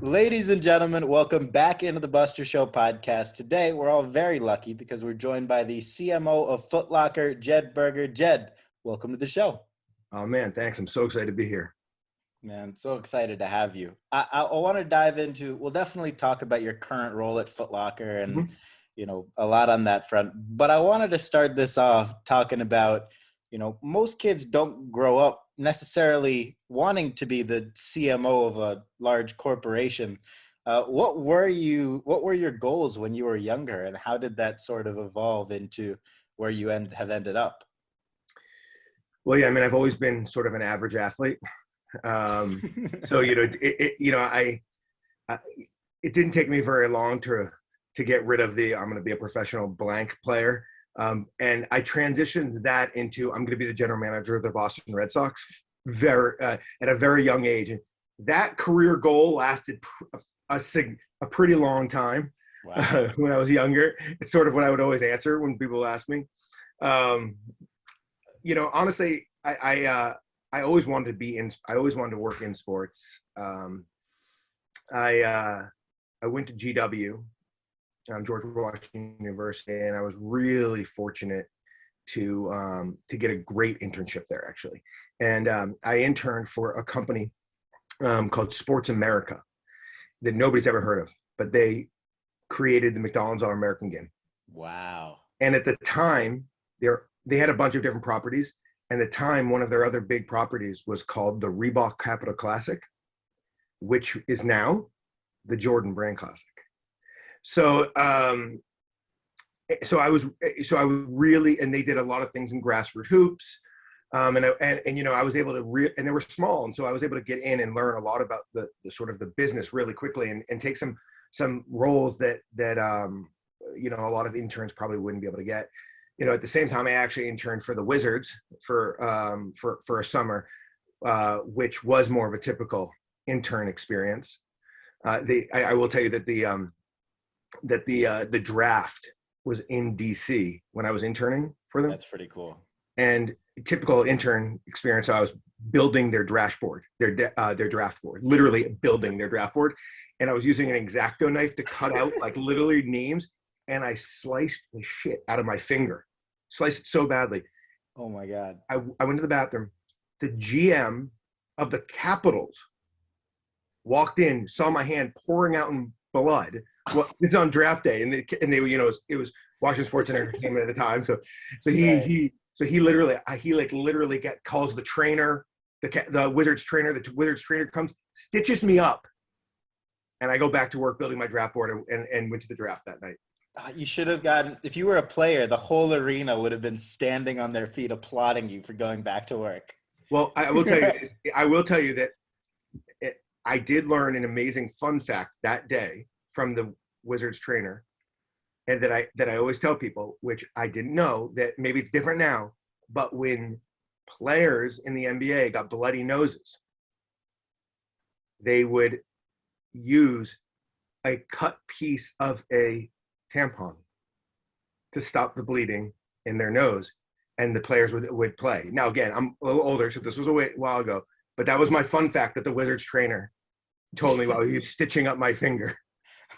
Ladies and gentlemen, welcome back into the Buster Show podcast. Today, we're all very lucky because we're joined by the CMO of Footlocker, Jed Berger. Jed, welcome to the show. Oh man, thanks. I'm so excited to be here. Man, so excited to have you. I want to dive into, we'll definitely talk about your current role at Footlocker and, Mhm. a lot on that front. But I wanted to start this off talking about, most kids don't grow up necessarily wanting to be the CMO of a large corporation. What were your goals when you were younger, and how did that sort of evolve into where you have ended up? Well, yeah, I mean, I've always been sort of an average athlete. So I it didn't take me very long to get rid of the I'm going to be a professional blank player, and I transitioned that into I'm going to be the general manager of the Boston Red Sox very at a very young age, and that career goal lasted a pretty long time. Wow. When I was younger. It's sort of what I would always answer when people ask me. Um, Honestly, I always wanted to be in. I always wanted to work in sports. I I went to GW, George Washington University, and I was really fortunate to get a great internship there actually. And I interned for a company called Sports America that nobody's ever heard of, but they created the McDonald's All American game. Wow. And at the time, they had a bunch of different properties. And at the time, one of their other big properties was called the Reebok Capital Classic, which is now the Jordan Brand Classic. So, so I was really, and they did a lot of things in grassroots hoops, and I was able to and they were small, and so I was able to get in and learn a lot about the sort of the business really quickly, and take some roles that a lot of interns probably wouldn't be able to get. At the same time, I actually interned for the Wizards for a summer, which was more of a typical intern experience. I will tell you that the draft was in DC when I was interning for them. That's pretty cool. And typical intern experience, I was building their draft board, their draft board, literally building their draft board. And I was using an X-Acto knife to cut out like literally names, and I sliced the shit out of my finger. Sliced it so badly. Oh my God. I went to the bathroom. The GM of the Capitals walked in, saw my hand pouring out in blood. Well, this is on draft day, and they it was Washington Sports and Entertainment at the time. So he literally calls the trainer, the Wizards trainer. The Wizards trainer comes, stitches me up, and I go back to work building my draft board and went to the draft that night. You should have gotten, if you were a player, the whole arena would have been standing on their feet applauding you for going back to work. Well, I will tell you that I did learn an amazing fun fact that day from the Wizards trainer, and that I always tell people, which I didn't know, that maybe it's different now, but when players in the NBA got bloody noses, they would use a cut piece of a tampon to stop the bleeding in their nose, and the players would play. Now, again, I'm a little older, so this was a while ago, but that was my fun fact that the Wizards trainer told me while he was stitching up my finger.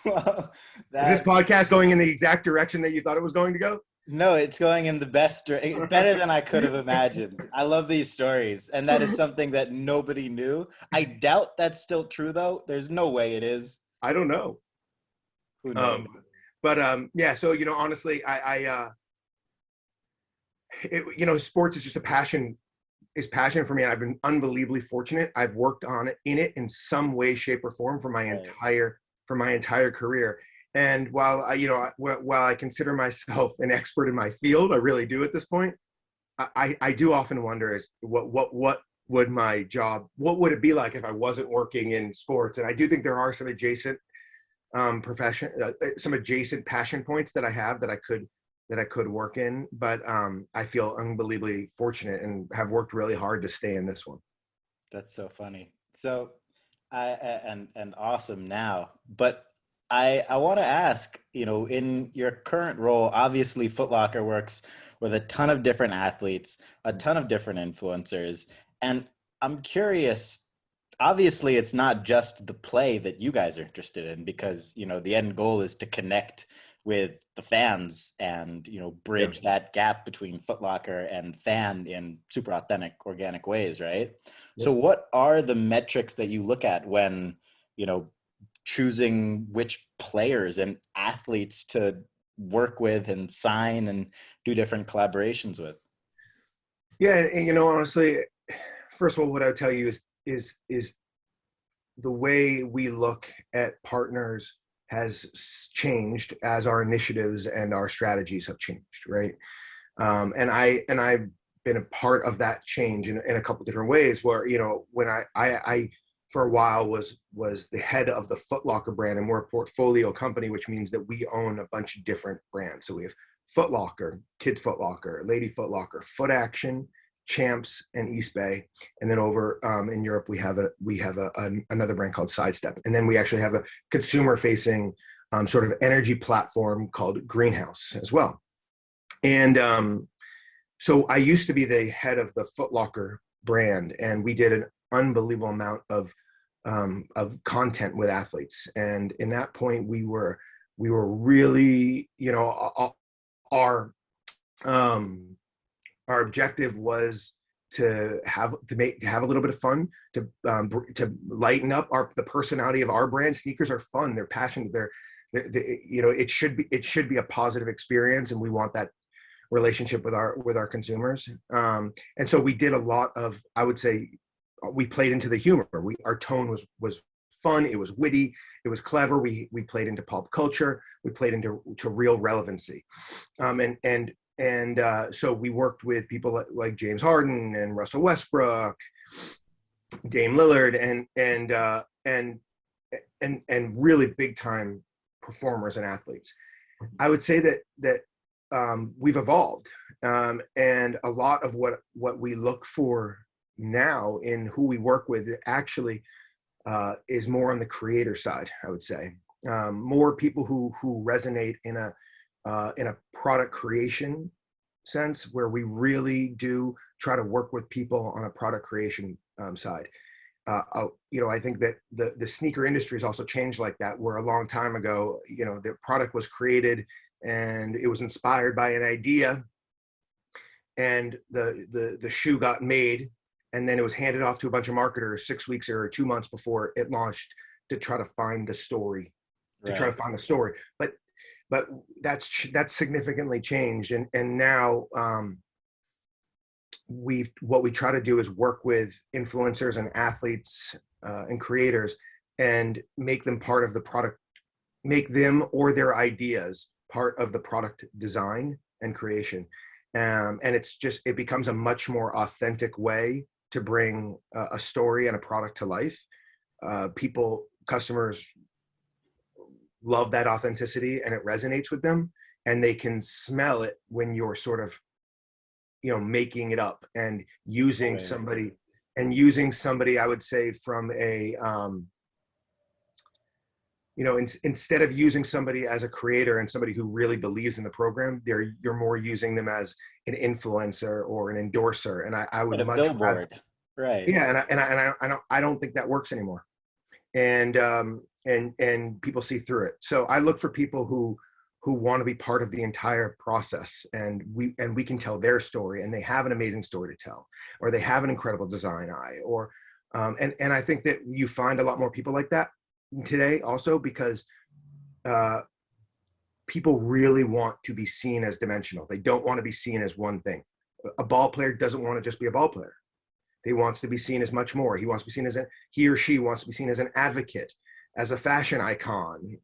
Well, Is this podcast going in the exact direction that you thought it was going to go? No, it's going in the better than I could have imagined. I love these stories, and that is something that nobody knew. I doubt that's still true, though. There's no way it is. I don't know. Who knows? Yeah. So honestly, sports is just a passion. Is passion for me, and I've been unbelievably fortunate. I've worked on it in some way, shape, or form for my entire career. And while I consider myself an expert in my field, I really do at this point. I do often wonder is what would my job, what would it be like if I wasn't working in sports? And I do think there are some adjacent some adjacent passion points that I have that I could work in, but I feel unbelievably fortunate and have worked really hard to stay in this one. That's so funny. So, and awesome now. But I want to ask, in your current role, obviously Footlocker works with a ton of different athletes, a ton of different influencers, and I'm curious, obviously it's not just the play that you guys are interested in, because the end goal is to connect with the fans and Yeah. bridge that gap between Footlocker and fan in super authentic, organic ways, right? So Yep. what are the metrics that you look at when you know choosing which players and athletes to work with and sign and do different collaborations with? Yeah, and honestly, first of all, what I would tell you is the way we look at partners has changed as our initiatives and our strategies have changed, right? And I've been a part of that change in a couple different ways. Where when I for a while was the head of the Footlocker brand, and we're a portfolio company, which means that we own a bunch of different brands. So we have Footlocker, Kids Footlocker, Lady Footlocker, Foot Action, Champs, and East Bay. And then over in Europe, another brand called Sidestep. And then we actually have a consumer facing sort of energy platform called Greenhouse as well. And so I used to be the head of the Footlocker brand, and we did an unbelievable amount of content with athletes. And in that point, we were really, our our objective was to have a little bit of fun, to lighten up the personality of our brand. Sneakers are fun, they're passionate, it should be a positive experience, and we want that relationship with our consumers. And so we did a lot of, I would say, we played into the humor. Our tone was fun, it was witty, it was clever. We played into pop culture, we played into real relevancy. So we worked with people like James Harden and Russell Westbrook, Dame Lillard, and really big time performers and athletes. I would say that we've evolved, and a lot of what we look for now in who we work with actually is more on the creator side. I would say more people who resonate in a product creation sense, where we really do try to work with people on a product creation side. I think that the sneaker industry has also changed like that, where a long time ago, the product was created and it was inspired by an idea, and the shoe got made, and then it was handed off to a bunch of marketers 6 weeks or 2 months before it launched to try to find the story, Right. but that's significantly changed, and now what we try to do is work with influencers and athletes and creators, and make them part of the product, make them or their ideas part of the product design and creation. And it becomes a much more authentic way to bring a story and a product to life. Customers love that authenticity, and it resonates with them, and they can smell it when you're sort of making it up and using somebody, I would say, from a instead of using somebody as a creator and somebody who really believes in the program, you're more using them as an influencer or an endorser. And I would At a much rather, billboard, right? yeah, I don't think that works anymore. And people see through it. So I look for people who want to be part of the entire process, and we can tell their story, and they have an amazing story to tell, or they have an incredible design eye, or and I think that you find a lot more people like that today also, because people really want to be seen as dimensional. They don't want to be seen as one thing. A ball player doesn't want to just be a ball player. He wants to be seen as much more. He wants to be seen as he or she wants to be seen as an advocate, as a fashion icon,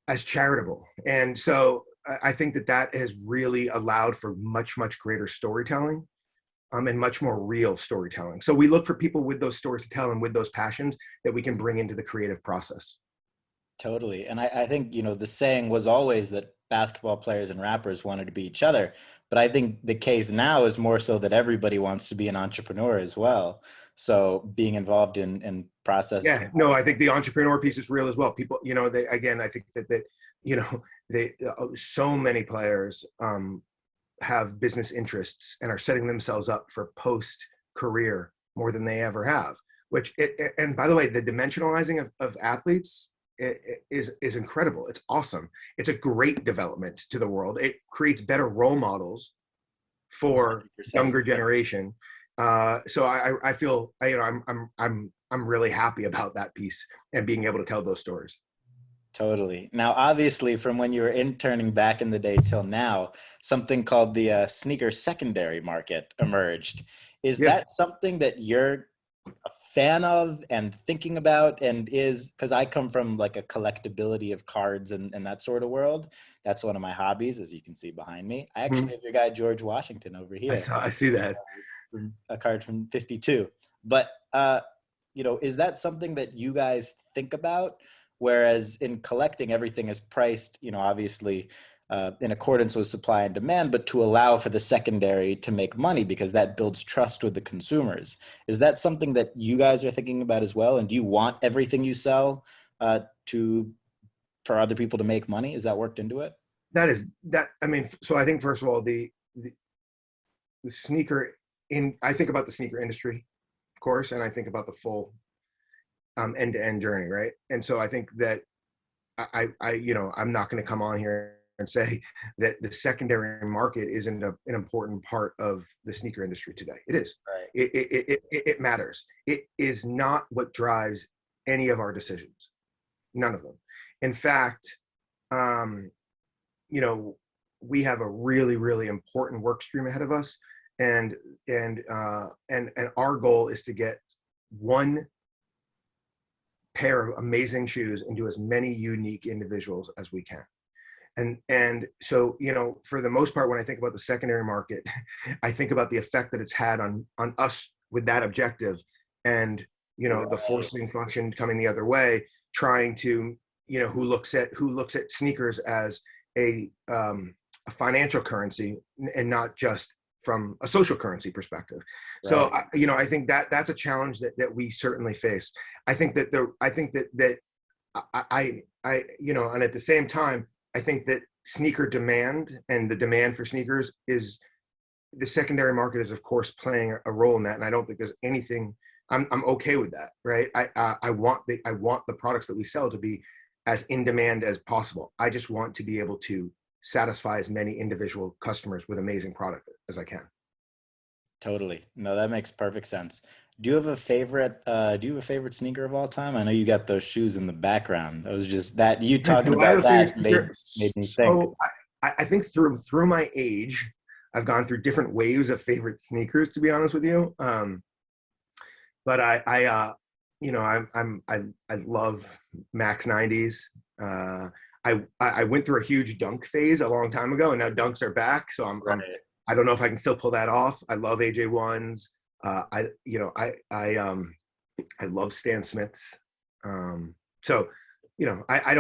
as charitable. And so I think that has really allowed for much, much greater storytelling, and much more real storytelling. So we look for people with those stories to tell and with those passions that we can bring into the creative process. Totally. And I think, the saying was always that basketball players and rappers wanted to be each other. But I think the case now is more so that everybody wants to be an entrepreneur as well. So being involved in processes. Yeah, no, I think the entrepreneur piece is real as well. People, I think that they so many players have business interests and are setting themselves up for post career more than they ever have. And by the way, the dimensionalizing of athletes is incredible. It's awesome. It's a great development to the world. It creates better role models for 100%. younger generation. So I feel, I'm really happy about that piece and being able to tell those stories. Totally. Now, obviously, from when you were interning back in the day till now, something called the sneaker secondary market emerged. Is Yeah. that something that you're a fan of and thinking about? And is, because I come from like a collectability of cards and that sort of world. That's one of my hobbies, as you can see behind me. I actually have your guy George Washington over here, I see that. a card from 52. But is that something that you guys think about? Whereas in collecting, everything is priced, obviously in accordance with supply and demand, but to allow for the secondary to make money because that builds trust with the consumers. Is that something that you guys are thinking about as well? And do you want everything you sell for other people to make money? Is that worked into it? I mean, so I think first of all, the sneaker I think about the sneaker industry, of course, and I think about the full end-to-end journey, right? And so I think that I'm not going to come on here and say that the secondary market isn't an important part of the sneaker industry today. It is. Right. It matters. It is not what drives any of our decisions. None of them. In fact, we have a really, really important work stream ahead of us, and our goal is to get one pair of amazing shoes into as many unique individuals as we can. And so, for the most part, when I think about the secondary market, I think about the effect that it's had on us with that objective, and the forcing function coming the other way, trying to who looks at sneakers as a financial currency and not just from a social currency perspective. Right. So I think that's a challenge that we certainly face. I think that and at the same time, I think that sneaker demand and the demand for sneakers is, the secondary market is of course playing a role in that. And I don't think there's anything, I'm okay with that. Right. I want the products that we sell to be as in demand as possible. I just want to be able to satisfy as many individual customers with amazing product as I can. Totally. No, that makes perfect sense. Do you have a favorite sneaker of all time? I know you got those shoes in the background. I was just that you talking about that made me think. So I think through my age, I've gone through different waves of favorite sneakers, to be honest with you. But I love Max 90s. I went through a huge dunk phase a long time ago, and now dunks are back. So I don't know if I can still pull that off. I love AJ1s. I love Stan Smiths. So I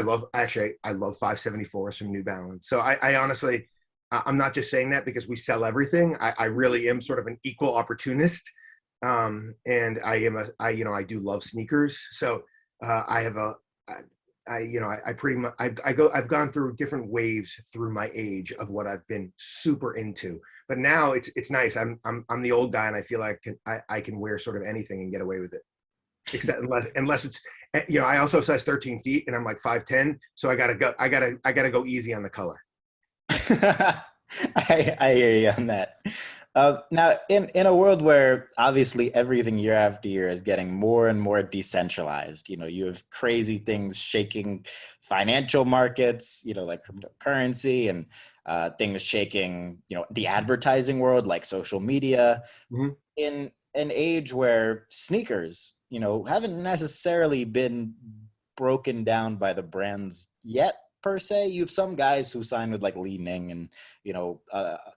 love 574s from New Balance. So I honestly, I'm not just saying that because we sell everything. I really am sort of an equal opportunist. And I do love sneakers. So I've gone through different waves through my age of what I've been super into, but now it's nice. I'm the old guy, and I feel like I can wear sort of anything and get away with it, except unless it's, I also size 13 feet and I'm like 5'10", so I gotta go easy on the color. I hear you on that. Now, in a world where obviously everything year after year is getting more and more decentralized, you have crazy things shaking financial markets, like cryptocurrency, and things shaking, the advertising world, like social media. Mm-hmm. In an age where sneakers, haven't necessarily been broken down by the brands yet, per se. You have some guys who sign with like Li Ning and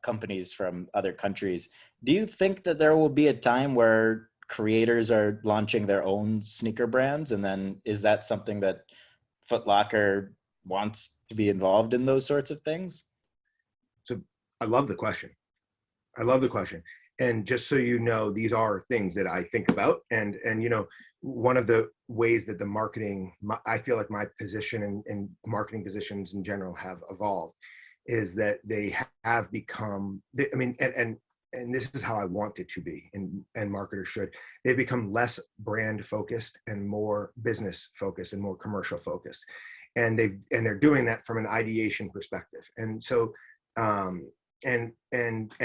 companies from other countries. Do you think that there will be a time where creators are launching their own sneaker brands, and then is that something that Footlocker wants to be involved in, those sorts of things? So I love the question. And just so you know, these are things that I think about. And one of the ways that the marketing, I feel like my position and marketing positions in general have evolved is that they have become, I mean, and this is how I want it to be, and marketers should. They've become less brand focused and more business focused and more commercial focused, and they're doing that from an ideation perspective, and so and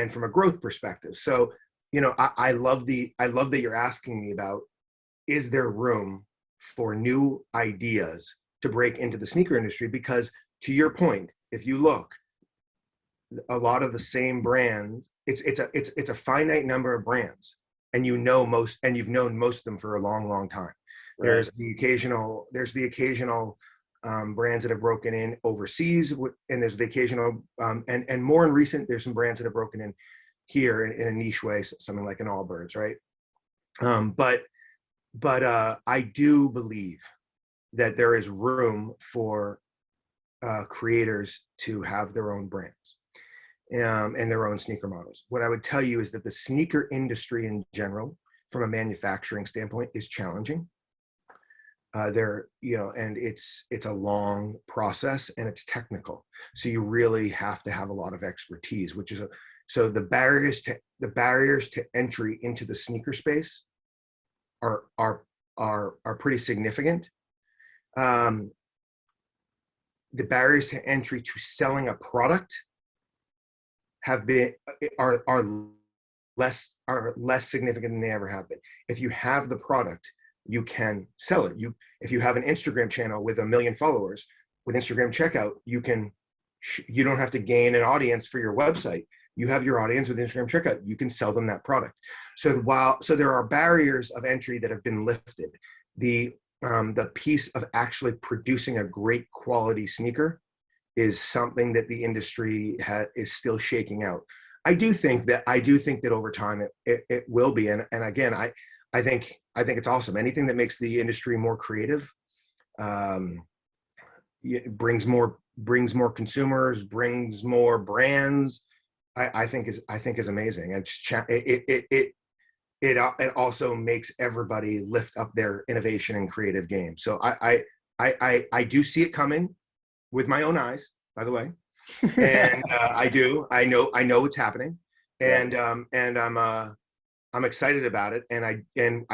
from a growth perspective. So I love that you're asking me about, is there room for new ideas to break into the sneaker industry? Because to your point, if you look, a lot of the same brands, it's a finite number of brands, and you've known most of them for a long time. Right. There's the occasional brands that have broken in overseas, and there's the occasional and more in recent, there's some brands that have broken in here in a niche way, something like an Allbirds, right? But I do believe that there is room for creators to have their own brands and their own sneaker models. What I would tell you is that the sneaker industry in general, from a manufacturing standpoint, is challenging. And it's a long process, and it's technical. So you really have to have a lot of expertise, so the barriers to entry into the sneaker space are pretty significant. The barriers to entry to selling a product are less significant than they ever have been. If you have the product, you can sell it. If you have an Instagram channel with 1 million followers, with Instagram checkout, you don't have to gain an audience for your website. You have your audience with Instagram checkout. You can sell them that product. So there are barriers of entry that have been lifted. The piece of actually producing a great quality sneaker is something that the industry is still shaking out. I do think that over time it will be. And again, I think it's awesome. Anything that makes the industry more creative, brings more consumers, brings more brands. I think is amazing. And it also makes everybody lift up their innovation and creative game. So I do see it coming with my own eyes, by the way. And I know it's happening, and I'm excited about it, and I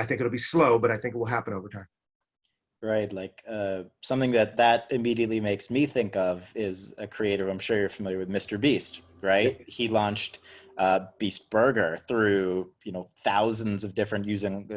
think it'll be slow, but I think it will happen over time. Right. Like something that immediately makes me think of is a creator. I'm sure you're familiar with Mr. Beast, right? Yep. He launched Beast Burger through, thousands of different using,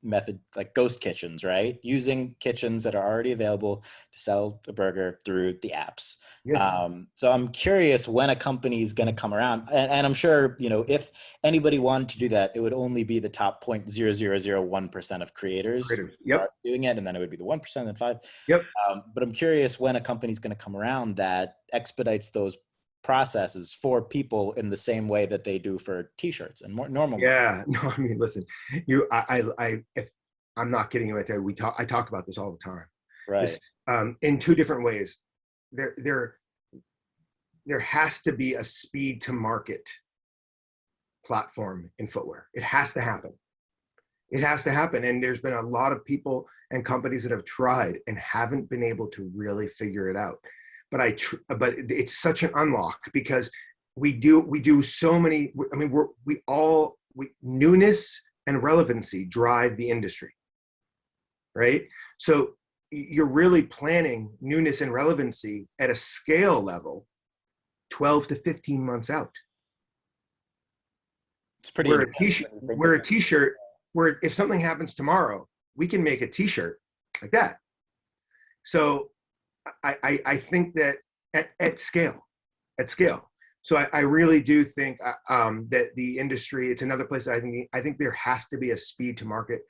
method like ghost kitchens, right? Using kitchens that are already available to sell a burger through the apps. Yeah. So I'm curious when a company is going to come around, and I'm sure, if anybody wanted to do that, it would only be the top 0.0001% of creators yep. doing it. And then it would be the 1% and 5%. Yep. But I'm curious when a company's going to come around that expedites those processes for people in the same way that they do for t-shirts and more normal. Yeah, no, I mean, listen, if I'm not kidding you right there, I talk about this all the time. Right. In two different ways. There has to be a speed to market platform in footwear. It has to happen. And there's been a lot of people and companies that have tried and haven't been able to really figure it out. But it's such an unlock, because we do so many. I mean, newness and relevancy drive the industry, right? So you're really planning newness and relevancy at a scale level 12 to 15 months out. It's pretty. Where a t-shirt, where if something happens tomorrow, we can make a t-shirt like that. So I think that at scale. So I really do think that the industry, it's another place that I think there has to be a speed to market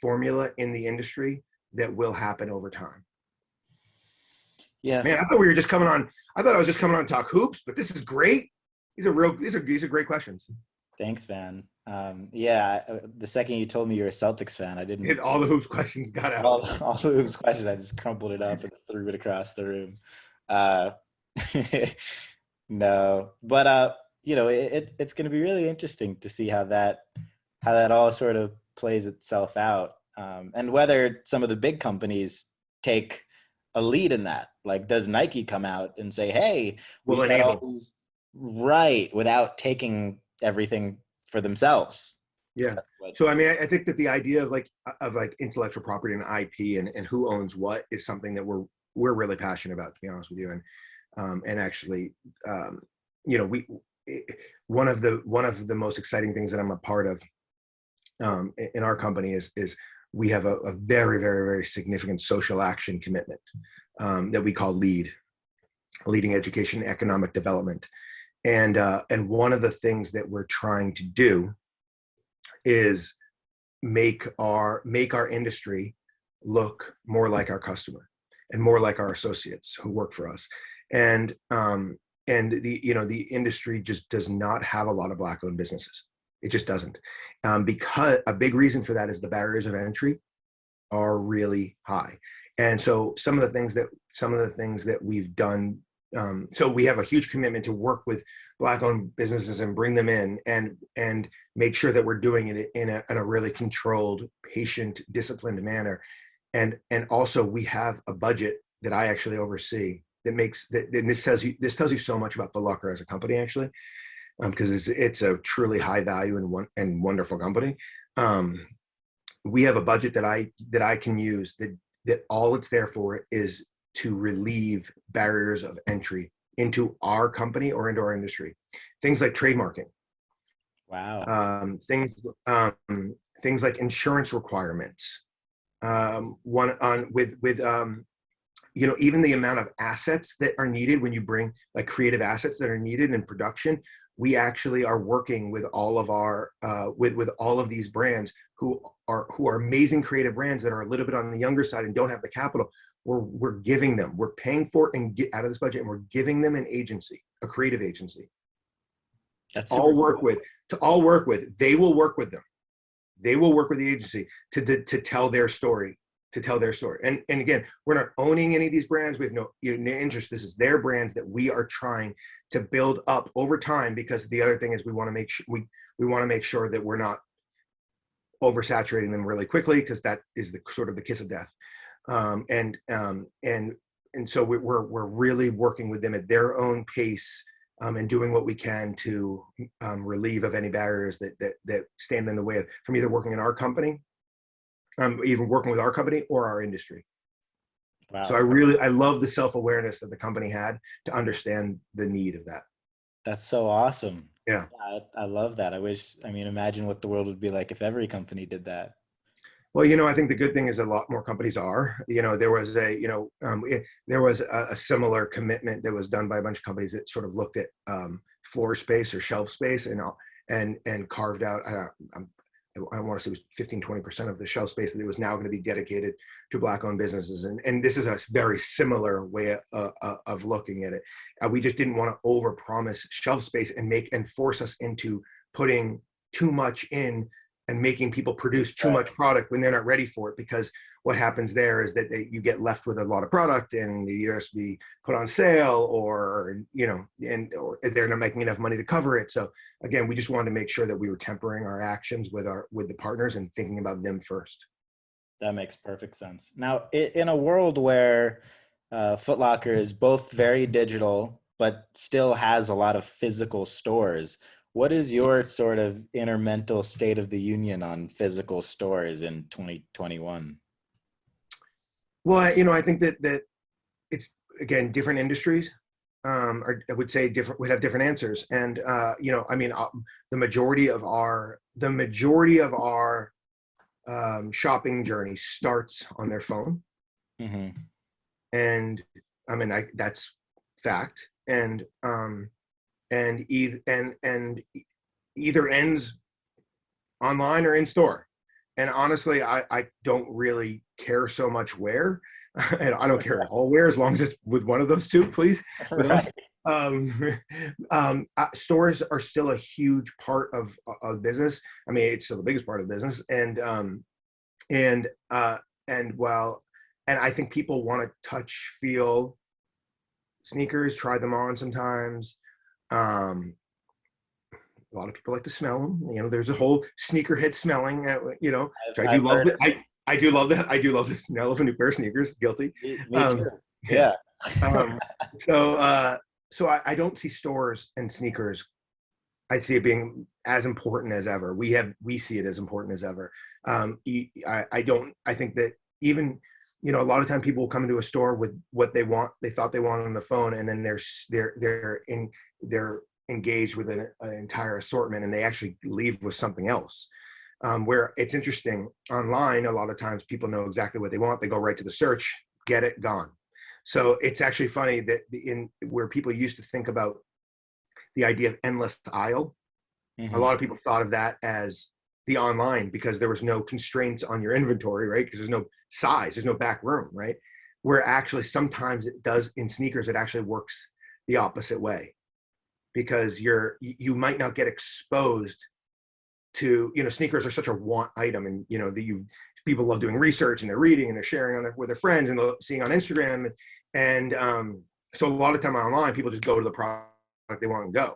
formula in the industry that will happen over time. Yeah, man, I thought I was just coming on to talk hoops, but this is great. These are great questions. Thanks, man. The second you told me you're a Celtics fan, I didn't. All the hoops questions got out. All the hoops questions, I just crumpled it up and threw it across the room. No, but it's going to be really interesting to see how that all sort of plays itself out, and whether some of the big companies take a lead in that? Like, does Nike come out and say, "Hey, we Will got all enable. these," right, without taking everything for themselves? 'Cause Yeah. that's what. So I mean, I think that the idea of like intellectual property and IP and who owns what is something that we're really passionate about, to be honest with you. And actually, um, we one of the most exciting things that I'm a part of in our company is we have a very very very significant social action commitment that we call leading education and economic development. And one of the things that we're trying to do is make our industry look more like our customer and more like our associates who work for us. And the industry just does not have a lot of black owned businesses. It just doesn't. Because a big reason for that is the barriers of entry are really high. And so some of the things that we've done, so we have a huge commitment to work with Black-owned businesses and bring them in and make sure that we're doing it in a really controlled, patient, disciplined manner. And also we have a budget that I actually oversee that makes that. And this tells you so much about Footlocker as a company, actually, because it's a truly high value and wonderful company. Um, we have a budget that I can use that all it's there for is to relieve barriers of entry into our company or into our industry. Things like trademarking, Wow. um, things um, things like insurance requirements. One on with even the amount of assets that are needed when you bring like creative assets that are needed in production. We actually are working with all of our with all of these brands who are amazing creative brands that are a little bit on the younger side and don't have the capital. We're paying for it and get out of this budget, and we're giving them an agency, a creative agency, That's super to all work with. They will work with them. They will work with the agency to tell their story, And again, we're not owning any of these brands. We have no interest. This is their brands that we are trying to build up over time, because the other thing is we want to make sure we want to make sure that we're not oversaturating them really quickly, because that is the sort of the kiss of death. And so we're really working with them at their own pace, and doing what we can to relieve of any barriers that stand in the way from either working in our company, even working with our company or our industry. So wow. I love the self-awareness that the company had to understand the need of that. That's so awesome. Yeah. I love that. I mean, imagine what the world would be like if every company did that. Well, I think the good thing is a lot more companies are. There was a similar commitment that was done by a bunch of companies that sort of looked at floor space or shelf space and carved out. I want to say it was 15-20% of the shelf space that it was now going to be dedicated to Black-owned businesses. And this is a very similar way of looking at it. We just didn't want to overpromise shelf space and force us into putting too much in and making people produce too much product when they're not ready for it. Because what happens there is that you get left with a lot of product, and it has to be put on sale, or they're not making enough money to cover it. So again, we just wanted to make sure that we were tempering our actions with the partners and thinking about them first. That makes perfect sense. Now, in a world where Footlocker is both very digital but still has a lot of physical stores, what is your sort of intermental state of the union on physical stores in 2021? Well, I think that it's, again, different industries, or I would say would have different answers. And the majority of our shopping journey starts on their phone. Mm-hmm. And I mean, that's fact. And either ends online or in store. And honestly, I don't really care so much where, and I don't care at all where, as long as it's with one of those two, please. With us, Right. stores are still a huge part of business. I mean, it's still the biggest part of the business, and while, and I think people want to touch, feel sneakers, try them on sometimes. A lot of people like to smell them. There's a whole sneakerhead smelling. I've, So I do I've love heard it. of it. I do love that. I do love this. I love a new pair of sneakers. Guilty. Me too. Um, yeah. Yeah. Um, so I don't see stores and sneakers. I see it being as important as ever. We see it as important as ever. I don't. I think that even a lot of time people will come into a store with what they thought they wanted on the phone, and then they're engaged with an entire assortment, and they actually leave with something else. Where it's interesting online, a lot of times people know exactly what they want. They go right to the search, get it, gone. So it's actually funny that in where people used to think about the idea of endless aisle, a Hmm. lot of people thought of that as the online because there was no constraints on your inventory, right? Because there's no size, there's no back room, right? Where actually sometimes it does in sneakers, it actually works the opposite way because you might not get exposed to sneakers are such a want item, and that people love doing research and they're reading and they're sharing with their friends and seeing on Instagram, and so a lot of time online people just go to the product they want to go,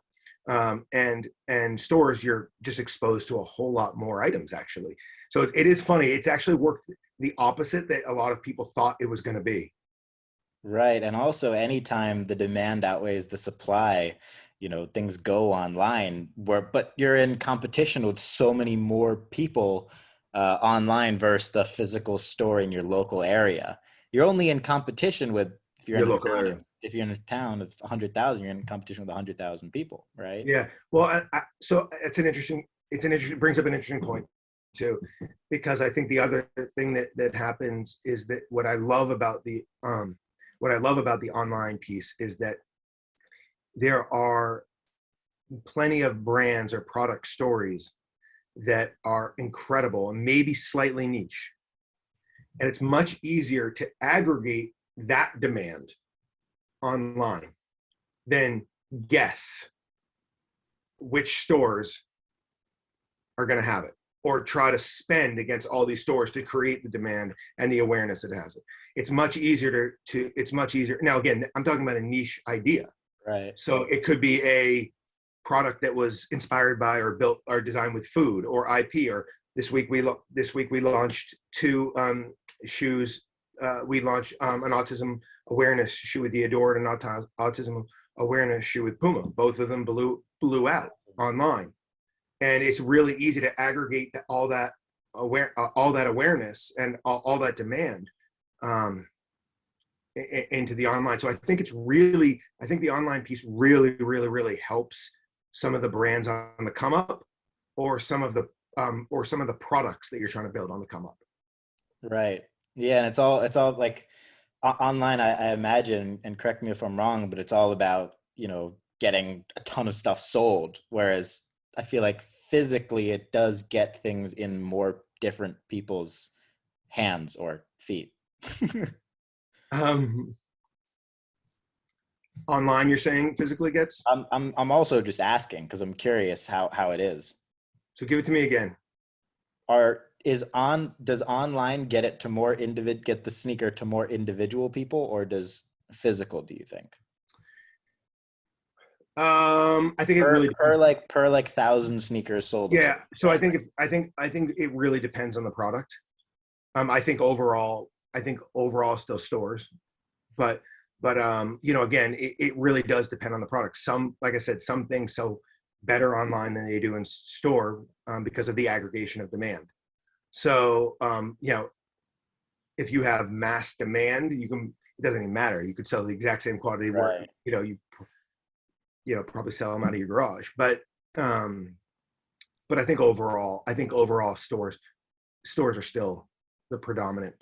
and stores you're just exposed to a whole lot more items actually. So it is funny, it's actually worked the opposite that a lot of people thought it was going to be. Right. And also, anytime the demand outweighs the supply, things go online but you're in competition with so many more people online versus the physical store in your local area. You're only in competition with, if you're Your in a local town area. of, if you're in a town of 100,000, you're in competition with 100,000 people, right? Yeah, well, so it brings up an interesting point too, because I think the other thing that happens is that what I love about the online piece is that there are plenty of brands or product stories that are incredible and maybe slightly niche, and it's much easier to aggregate that demand online than guess which stores are going to have it or try to spend against all these stores to create the demand and the awareness that it has it. It's much easier it's much easier. Now, again, I'm talking about a niche idea. Right. So it could be a product that was inspired by or built or designed with food or IP. Or this week we launched two shoes. We launched an autism awareness shoe with the Adored and autism awareness shoe with Puma. Both of them blew out online, and it's really easy to aggregate all that awareness and all that demand um, into the online. So I think the online piece really, really, really helps some of the brands on the come up, or some of the products that you're trying to build on the come up. Right. Yeah, and it's all like online, I imagine, and correct me if I'm wrong, but it's all about, getting a ton of stuff sold. Whereas I feel like physically it does get things in more different people's hands or feet. Um, online, you're saying physically gets. I'm also just asking because I'm curious how it is. So give it to me again. Does online get the sneaker to more individual people, or does physical, do you think? I think it Per really per depends. like per like thousand sneakers sold of Yeah. something So brand. I think it really depends on the product. I think overall still stores, but again, it really does depend on the product. Like I said, some things sell better online than they do in store because of the aggregation of demand. So if you have mass demand, it doesn't even matter. You could sell the exact same quantity where Right. probably sell them out of your garage. Um, but I think overall stores are still the predominant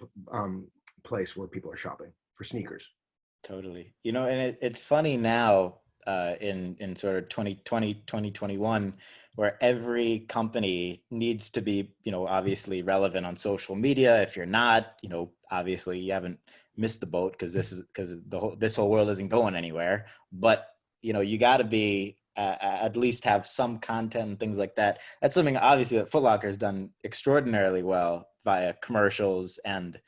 place where people are shopping for sneakers. Totally. And it's funny now, in sort of 2020, 2021, where every company needs to be, obviously relevant on social media. If you're not, obviously you haven't missed the boat, because this whole world isn't going anywhere. But, you got to be, at least have some content and things like that. That's something obviously that Footlocker has done extraordinarily well via commercials and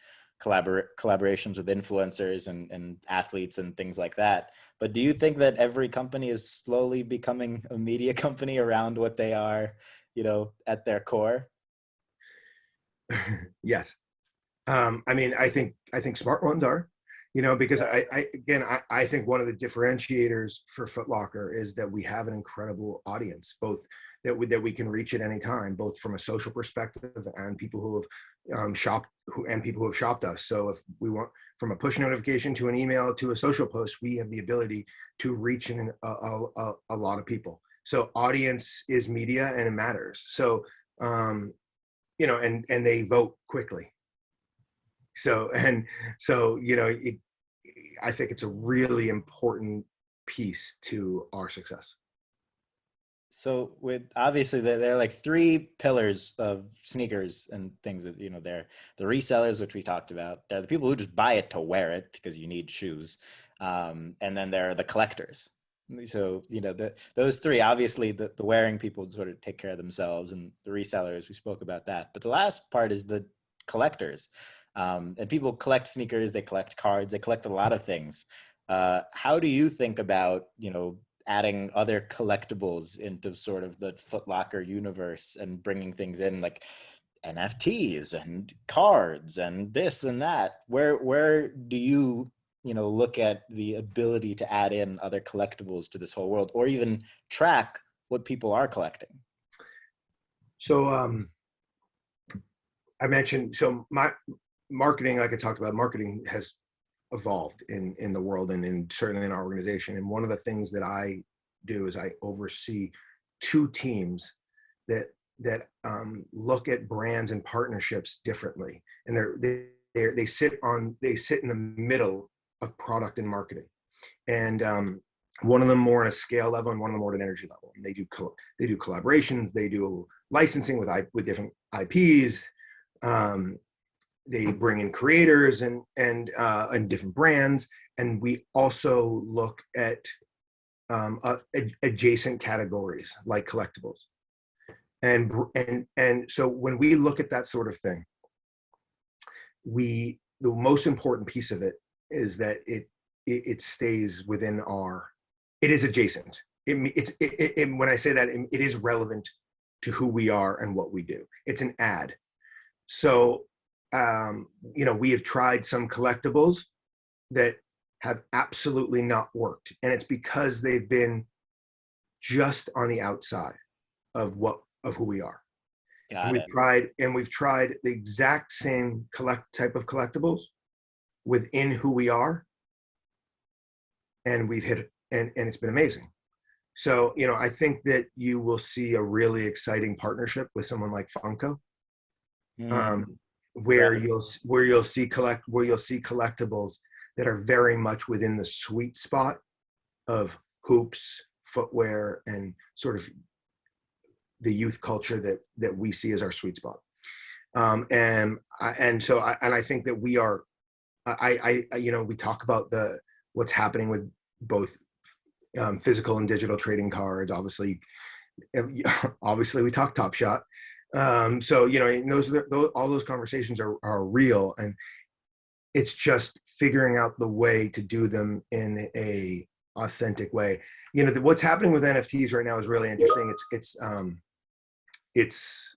collaborations with influencers and athletes and things like that. But do you think that every company is slowly becoming a media company around what they are, at their core? Yes. I mean, I think smart ones are, because I think one of the differentiators for Footlocker is that we have an incredible audience, both that we can reach at any time, both from a social perspective and people who have shopped and people who have shopped us. So if we want, from a push notification to an email to a social post, we have the ability to reach a lot of people. So audience is media and it matters. So and they vote quickly. So I think it's a really important piece to our success. So with obviously there are like three pillars of sneakers and things that, they're the resellers, which we talked about. They're the people who just buy it to wear it because you need shoes. And then there are the collectors. So, those three, obviously the wearing people sort of take care of themselves, and the resellers, we spoke about that. But the last part is the collectors. And people collect sneakers, they collect cards, they collect a lot of things. How do you think about, adding other collectibles into sort of the Footlocker universe and bringing things in like NFTs and cards and this and that? Where do you, look at the ability to add in other collectibles to this whole world, or even track what people are collecting? So I mentioned, so my marketing, like I talked about, marketing has evolved in the world and certainly in our organization. And one of the things that I do is I oversee two teams that look at brands and partnerships differently, and they sit in the middle of product and marketing, and one of them more on a scale level and one of them more at an energy level. And they do collaborations, they do licensing with different IPs. They bring in creators and different brands, and we also look at adjacent categories like collectibles. And so when we look at that sort of thing, the most important piece of it is that it stays within it is adjacent. When I say that, it is relevant to who we are and what we do. It's an ad. So we have tried some collectibles that have absolutely not worked, and it's because they've been just on the outside of who we are. Got it. We've tried the exact same type of collectibles within who we are, and we've hit it, and it's been amazing. So I think that you will see a really exciting partnership with someone like Funko. Where Right. you'll see collectibles that are very much within the sweet spot of hoops, footwear, and sort of the youth culture that we see as our sweet spot. And I think that we are. We talk about what's happening with both physical and digital trading cards. Obviously, we talk Top Shot. So all those conversations are real, and it's just figuring out the way to do them in a authentic way. What's happening with NFTs right now is really interesting. It's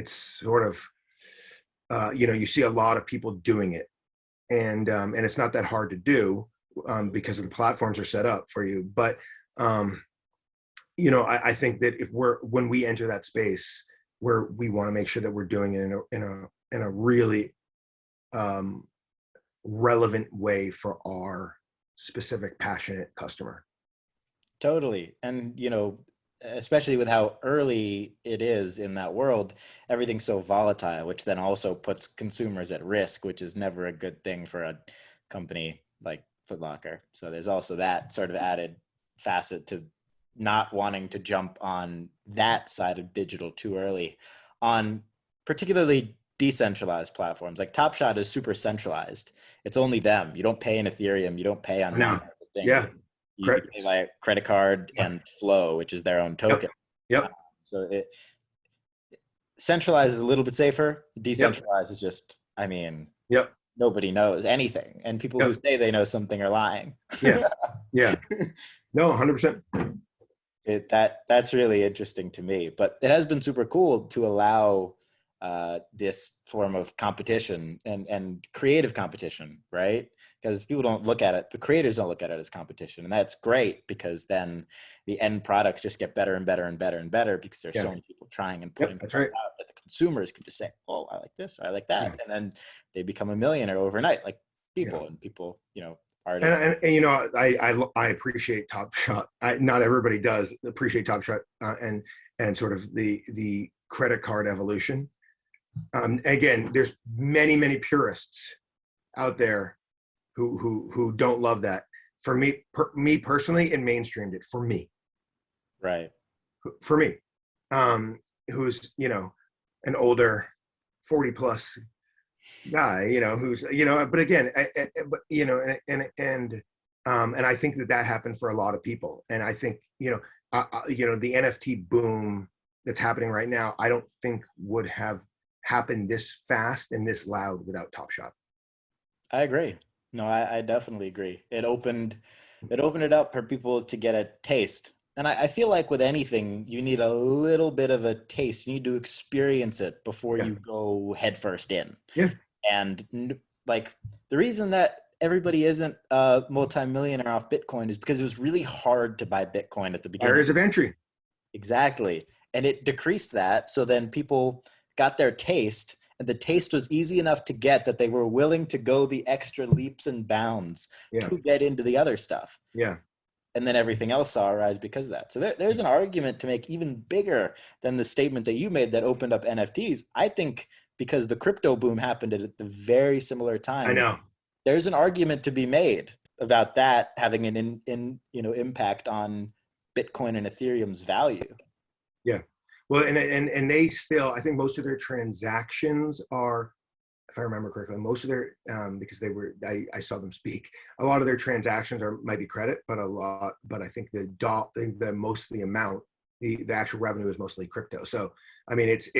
sort of you see a lot of people doing it, and it's not that hard to do because the platforms are set up for you. But I think that when we enter that space, where we want to make sure that we're doing it in a really relevant way for our specific passionate customer. Totally. And, especially with how early it is in that world, everything's so volatile, which then also puts consumers at risk, which is never a good thing for a company like Footlocker. So there's also that sort of added facet to not wanting to jump on that side of digital too early on particularly decentralized platforms. Like Top Shot is super centralized. It's only them. You don't pay in Ethereum. You don't pay on No. things. Yeah. You pay by credit card and Flow, which is their own token. Yep. So it centralized is a little bit safer. Decentralized is just, Yep. nobody knows anything. And people who say they know something are lying. Yeah. No, 100%. That's really interesting to me. But it has been super cool to allow this form of competition and creative competition, right? Because people don't look at it, the creators don't look at it as competition. And that's great because then the end products just get better and better and better and better because there's so many people trying and putting That's stuff right. out that the consumers can just say, oh, I like this, or I like that. Yeah. And then they become a millionaire overnight, like Yeah. people and people, artists. And I appreciate Top Shot. Not everybody does appreciate Top Shot, and sort of the credit card evolution. Again, there's many purists out there who don't love that. For me personally, it mainstreamed it for me. Right. For me, who's an older 40 plus guy, who's but again, and I think that happened for a lot of people, and I think the NFT boom that's happening right now, I don't think would have happened this fast and this loud without Top Shot. I agree. No, I definitely agree. It opened it up for people to get a taste. And I feel like with anything, you need a little bit of a taste. You need to experience it before Yeah. you go headfirst in. Yeah. And like the reason that everybody isn't a multimillionaire off Bitcoin is because it was really hard to buy Bitcoin at the beginning. Barriers of entry. Exactly. And it decreased that. So then people got their taste, and the taste was easy enough to get that they were willing to go the extra leaps and bounds Yeah. to get into the other stuff. Yeah. And then everything else saw a rise because of that. So there's an argument to make even bigger than the statement that you made that opened up NFTs. I think because the crypto boom happened at the very similar time. I know. There's an argument to be made about that having an impact on Bitcoin and Ethereum's value. Yeah. Well, and they still, I think most of their transactions are, if I remember correctly, most of their, because I saw them speak, a lot of their transactions might be credit, but I think most of the amount, the actual revenue is mostly crypto. So, I mean, it's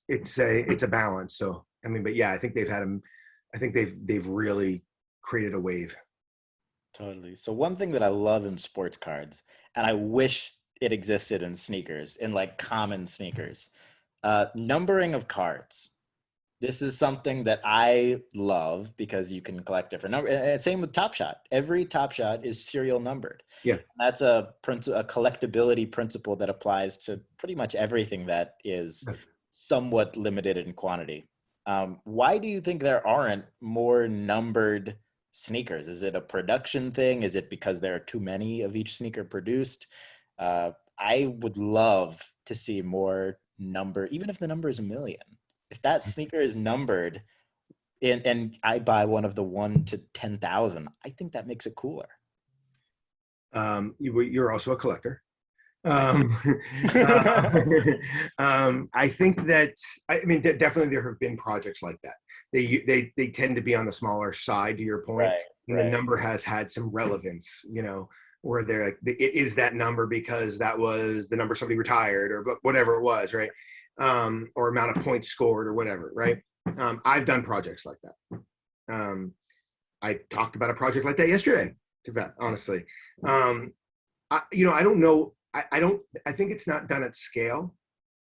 a balance. So, I mean, but yeah, I think they've really created a wave. Totally. So one thing that I love in sports cards, and I wish it existed in sneakers, in like common sneakers, numbering of cards. This is something that I love because you can collect different numbers. And same with Top Shot. Every Top Shot is serial numbered. Yeah. That's a collectability principle that applies to pretty much everything that is somewhat limited in quantity. Why do you think there aren't more numbered sneakers? Is it a production thing? Is it because there are too many of each sneaker produced? I would love to see more number, even if the number is 1,000,000. If that sneaker is numbered and I buy one of the 1 to 10,000, I think that makes it cooler. You're also a collector. I think that, I mean, definitely there have been projects like that. They tend to be on the smaller side, to your point, and the number has had some relevance, where they're like, it is that number because that was the number somebody retired or whatever it was, right? Or amount of points scored or whatever, right? I've done projects like that. I talked about a project like that yesterday, honestly. I don't know. I think it's not done at scale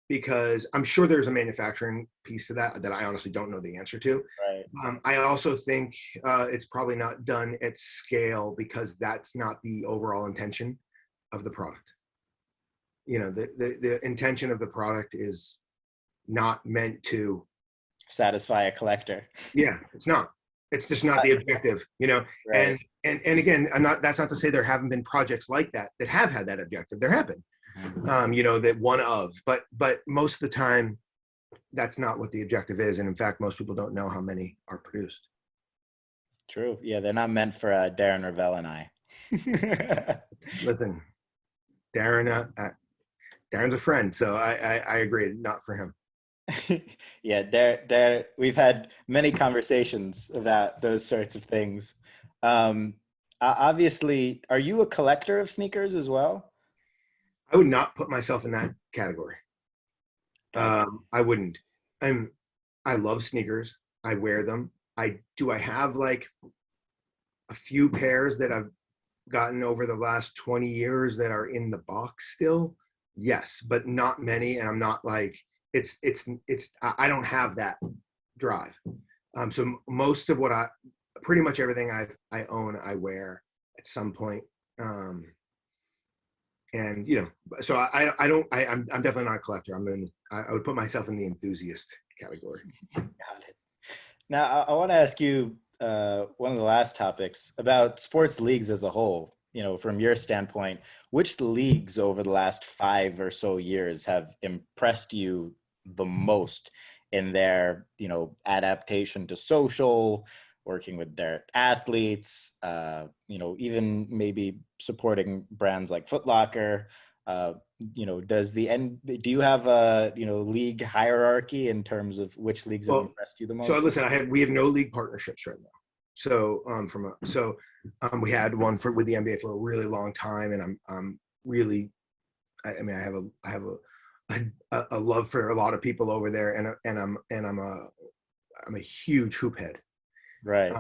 because I'm sure there's a manufacturing piece to that I honestly don't know the answer to. Right. I also think it's probably not done at scale because that's not the overall intention of the product. The intention of the product is not meant to satisfy a collector. Yeah, it's not. It's just not the objective, Right. And again, that's not to say there haven't been projects like that have had that objective. There have been, that one of, but most of the time, that's not what the objective is. And in fact, most people don't know how many are produced. True. Yeah, they're not meant for Darren Ravel and I. Listen, Darren's a friend, so I agree, not for him. Yeah, we've had many conversations about those sorts of things. Obviously, are you a collector of sneakers as well? I would not put myself in that category. I wouldn't. I love sneakers. I wear them. I have like a few pairs that I've gotten over the last 20 years that are in the box still. Yes, but not many. And I'm not like, I don't have that drive. So most of what pretty much everything I own, I wear at some point. And so I'm definitely not a collector. I would put myself in the enthusiast category. Got it. Now, I want to ask you one of the last topics about sports leagues as a whole. From your standpoint, which leagues over the last 5 or so years have impressed you the most in their, adaptation to social, working with their athletes, even maybe supporting brands like Footlocker? Do you have a, league hierarchy in terms of which leagues have Well, impressed you the so most? listen, we have no league partnerships right now. So we had one with the NBA for a really long time, and I'm really, I mean, I have a love for a lot of people over there, I'm a huge hoop head. Right.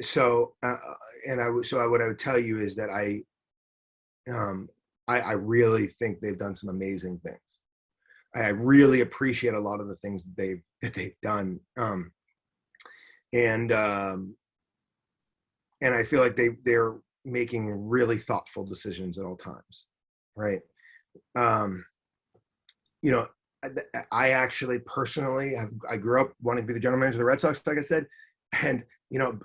So what I would tell you is that I really think they've done some amazing things. I really appreciate a lot of the things that they've done. And I feel like they're making really thoughtful decisions at all times, right? You know, I actually personally I grew up wanting to be the general manager of the Red Sox, like I said, and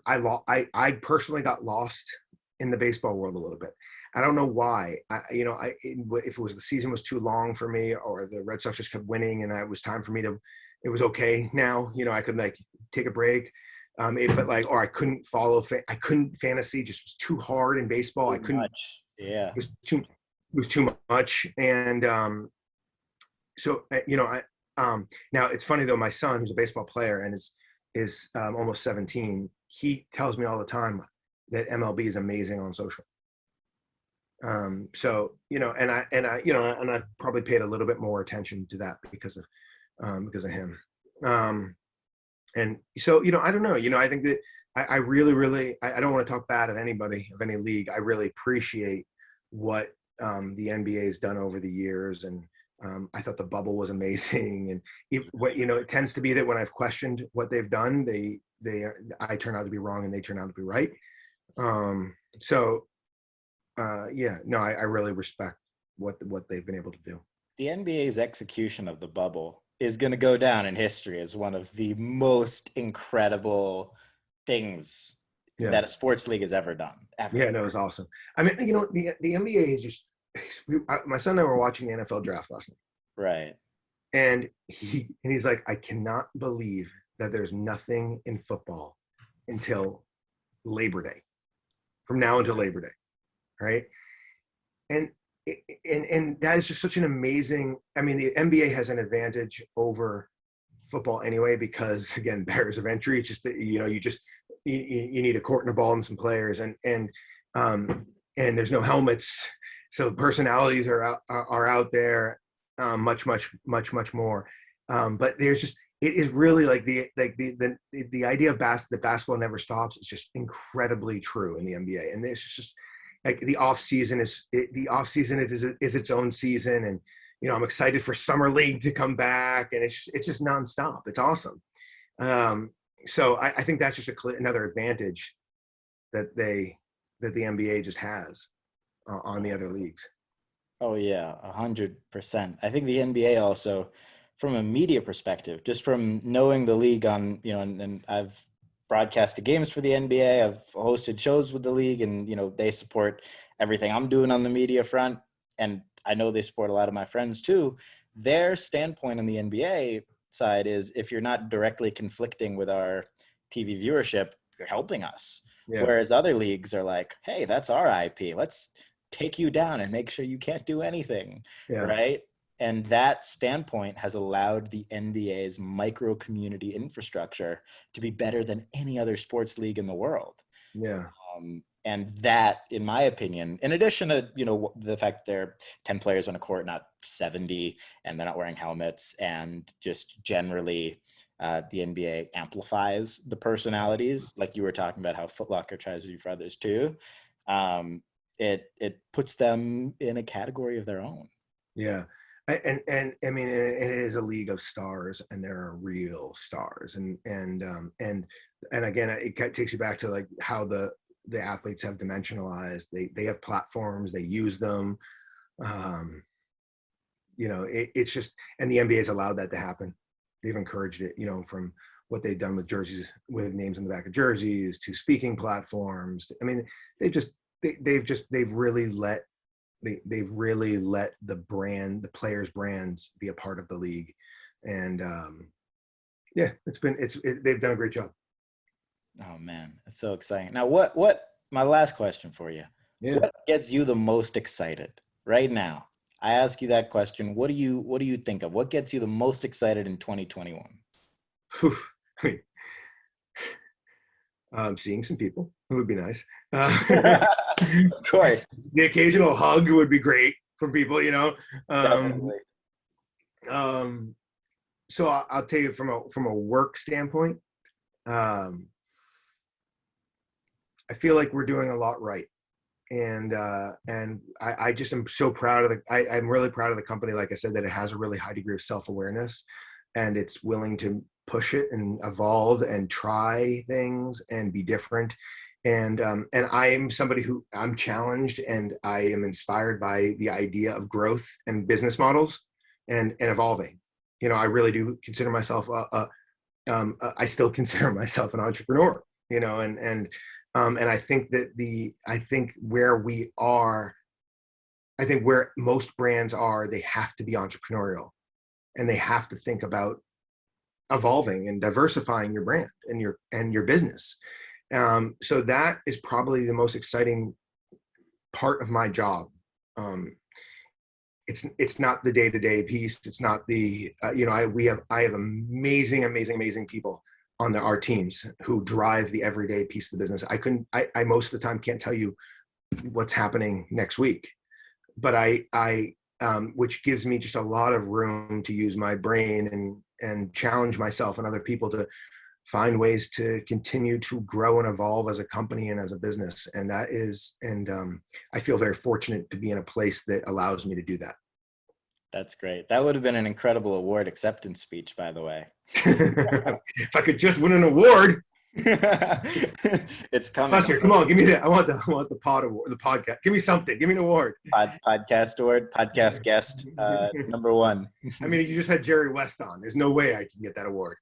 I personally got lost in the baseball world a little bit. I don't know why. If it was the season was too long for me, or the Red Sox just kept winning, and it was time for me to. It was okay now. I could take a break. Or I couldn't follow. I couldn't fantasy. Just was too hard in baseball. I couldn't. Much. Yeah. It was too much. And now it's funny though. My son, who's a baseball player and is almost 17, he tells me all the time that MLB is amazing on social. And I've probably paid a little bit more attention to that because of him. And so, I don't know, I think that I really, really, I don't want to talk bad of anybody, of any league. I really appreciate what the NBA has done over the years. And I thought the bubble was amazing. And it tends to be that when I've questioned what they've done, I turn out to be wrong and they turn out to be right. I really respect what they've been able to do. The NBA's execution of the bubble is going to go down in history as one of the most incredible things that a sports league has ever done. Ever. Yeah, no, it was awesome. I mean, the NBA is just. My son and I were watching the NFL draft last night. Right. And he's like, I cannot believe that there's nothing in football until Labor Day. From now until Labor Day. Right. And that is just such an amazing. I mean, the NBA has an advantage over football anyway, because again, barriers of entry. It's just that you need a court and a ball and some players, and there's no helmets, so personalities are out there much more. But there's just, it is really like the idea of that basketball never stops. It's just incredibly true in the NBA, and it's just. Like the off season is its own season, and I'm excited for summer league to come back, and it's just nonstop. It's awesome. So I think that's just another advantage that the NBA just has on the other leagues. Oh yeah, 100%. I think the NBA also, from a media perspective, just from knowing the league on, and I've broadcasted games for the NBA. I've hosted shows with the league, and they support everything I'm doing on the media front. And I know they support a lot of my friends too. Their standpoint on the NBA side is, if you're not directly conflicting with our TV viewership, you're helping us. Yeah. Whereas other leagues are like, hey, that's our IP. Let's take you down and make sure you can't do anything. Yeah. Right. And that standpoint has allowed the NBA's micro community infrastructure to be better than any other sports league in the world. Yeah. And that, in my opinion, in addition to, the fact that there are 10 players on a court, not 70, and they're not wearing helmets, and just generally the NBA amplifies the personalities, like you were talking about how Footlocker tries to do for others too. It puts them in a category of their own. Yeah. And I mean, it is a league of stars, and there are real stars, and again, it takes you back to like how the athletes have dimensionalized. They have platforms, they use them. Um, it's just, and the NBA has allowed that to happen. They've encouraged it, from what they've done with jerseys, with names on the back of jerseys, to speaking platforms. I mean, they've really let the players' brands be a part of the league, and yeah, they've done a great job. Oh man, that's so exciting. Now, what my last question for you. Yeah. What gets you the most excited right now? I ask you that question. What do you think of? What gets you the most excited in 2021? Seeing some people would be nice. Of course. The occasional hug would be great from people. Definitely. Um, so I'll tell you from a work standpoint. Um, I feel like we're doing a lot right, and I just am so proud of I'm really proud of the company. Like I said, that it has a really high degree of self-awareness, and it's willing to push it and evolve and try things and be different. And I am somebody who I'm challenged, and I am inspired by the idea of growth and business models and evolving. I really do consider myself I still consider myself an entrepreneur. And I think where we are, I think where most brands are, they have to be entrepreneurial, and they have to think about evolving and diversifying your brand and your business. So that is probably the most exciting part of my job. It's not the day-to-day piece. It's not the I have amazing people on our teams who drive the everyday piece of the business. I most of the time can't tell you what's happening next week, but I which gives me just a lot of room to use my brain and challenge myself and other people to find ways to continue to grow and evolve as a company and as a business. And I feel very fortunate to be in a place that allows me to do that. That's great. That would have been an incredible award acceptance speech, by the way. If I could just win an award. It's coming. Buster, come on, give me that. I want the pod award, the podcast. Give me something. Give me an award. Podcast award, podcast guest, number one. I mean, you just had Jerry West on. There's no way I can get that award.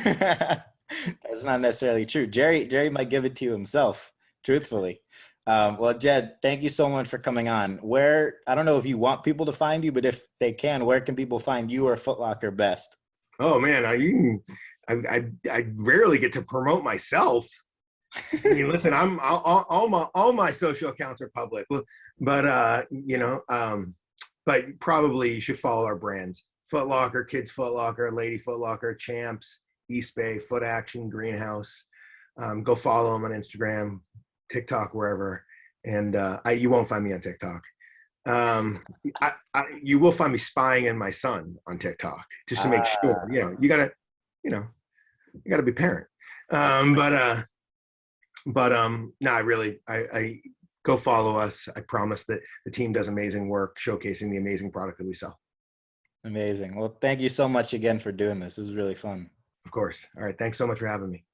That's not necessarily true. Jerry might give it to you himself, truthfully. Well, Jed, thank you so much for coming on. I don't know if you want people to find you, but if they can, where can people find you or Footlocker best? Oh man, I rarely get to promote myself. I mean, listen, all my social accounts are public, but but probably you should follow our brands: Footlocker, Kids Footlocker, Lady Footlocker, Champs, East Bay, Foot Action, Greenhouse. Go follow them on Instagram, TikTok, wherever. And you won't find me on TikTok. You will find me spying in my son on TikTok just to make sure. You gotta be parent. No, I go follow us. I promise that the team does amazing work showcasing the amazing product that we sell. Amazing. Well, thank you so much again for doing this. It was really fun. Of course. All right. Thanks so much for having me.